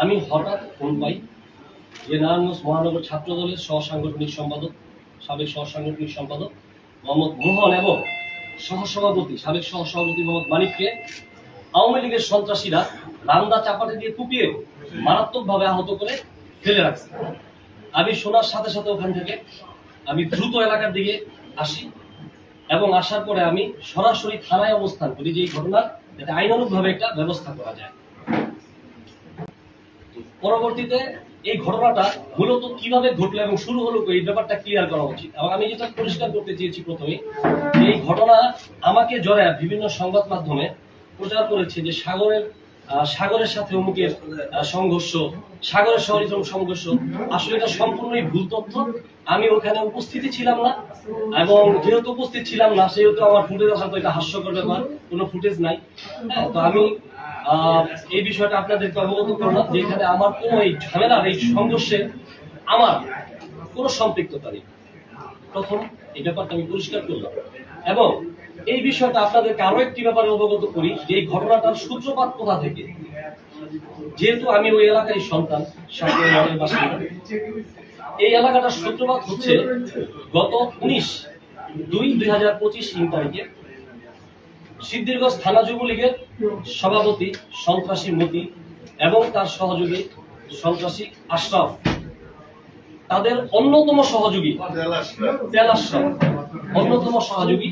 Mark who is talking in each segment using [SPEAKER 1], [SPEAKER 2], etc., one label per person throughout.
[SPEAKER 1] আমি হঠাৎ ফোন পাই যে নারায়ণগঞ্জ মহানগর ছাত্র দলের সহসাংগঠনিক সম্পাদক, সাবেক সহসাংগঠনিক সম্পাদক মোহাম্মদ মোহন এবং সহসভাপতি, সাবেক সহসভাপতি মোহাম্মদ মানিককে আওয়ামী লীগের সন্ত্রাসীরা রান্দা চাপাতি দিয়ে কুপিয়ে মারাত্মকভাবে আহত করে ফেলে রাখছে। আমি শোনার সাথে সাথে ওখান থেকে আমি দ্রুত এলাকার দিকে আসি এবং আসার পরে আমি সরাসরি থানায় অবস্থান করি যে এই ঘটনার যাতে আইনানুগভাবে একটা ব্যবস্থা করা যায়। পরবর্তীতে এই ঘটনাটা মূলত কিভাবে ঘটলো এবং শুরু হলো এই ব্যাপারটা ক্লিয়ার করা উচিত। এবং আমি যেটা পরিষ্কার করতে চেয়েছি প্রথমে, এই ঘটনা আমাকে জড়ায় বিভিন্ন সংবাদ মাধ্যমে প্রচার করেছে যে সাগরের সাথে অমুকের সংঘর্ষ, সাগরের শহরে সংঘর্ষ। আসলে এটা সম্পূর্ণই ভুল তথ্য। আমি ওখানে উপস্থিতি ছিলাম না এবং যেহেতু উপস্থিত ছিলাম না সেহেতু আমার ফুটেজ আসার তো এটা হাস্যকর ব্যাপার, কোনো ফুটেজ নাই। তো আমি এই বিষয়টা আপনাদেরকে অবগত করলাম যে এখানে আমার কোনো এই ঝামেলার এই সংঘর্ষে আমার কোনো সম্পৃক্ততা নেই। প্রথম এই ব্যাপারটা আমি পরিষ্কার করলাম এবং এই বিষয়টা আপনাদেরকে আরো একটি ব্যাপারে অবগত করি যে এই ঘটনাটার সূত্রপাত কোথা থেকে। যেহেতু আমি ওই এলাকারই সন্তান, এই এলাকাটার সূত্রপাত হচ্ছে গত 19/2/2025 তারিখে সিদ্ধিরগঞ্জ থানা যুবলীগের সভাপতি সন্ত্রাসী মতি এবং তার সহযোগী সন্ত্রাসী আশরাফ, তাদের অন্যতম সহযোগী অন্যতম সহযোগী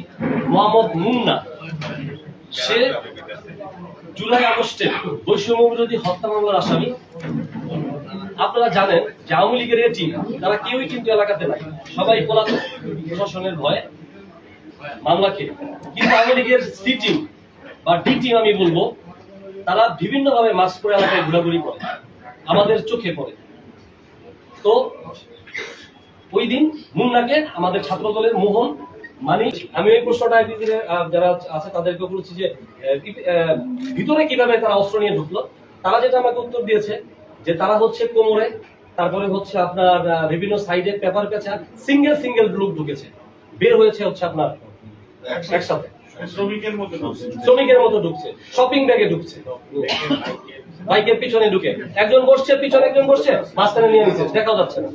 [SPEAKER 1] মোহাম্মদ মুন্না, সে জুলাই আগস্টে বৈষম্য বিরোধী হত্যা মামলার আসামি। আপনারা জানেন যে আওয়ামী লীগের এ টিম তারা কেউই কিন্তু এলাকাতে নাই, সবাই পলাতক প্রশাসনের ভয়ে মামলা খেয়ে। কিন্তু আওয়ামী লীগের সি টিম বা ডি টিম আমি বলবো, তারা বিভিন্ন ভাবে মাস্ক করে এলাকায় ঘোরাঘুরি করে, আমাদের চোখে পড়ে। তো ওই দিন মুন্নাকে আমাদের ছাত্র দলের মোহন মানিক, আমি ওই প্রশ্নটা যারা আছে তাদেরকে বলেছি যে ভিতরে কিভাবে তারা অস্ত্র নিয়ে ঢুকলো। তারা যেটা আমাকে উত্তর দিয়েছে যে তারা হচ্ছে কোমরে, তারপরে হচ্ছে আপনার বিভিন্ন সাইডে পেপার পেঁচা সিঙ্গেল লোক ঢুকেছে, বের হয়েছে হচ্ছে আপনার একসাথে শ্রমিকের মতো ঢুকছে, শপিং ব্যাগে ঢুকছে, বাইকের পিছনে ঢুকে একজন বসছে, পিছনে একজন বসছে, মাঝখানে নিয়ে নিচ্ছে, দেখাও যাচ্ছে না।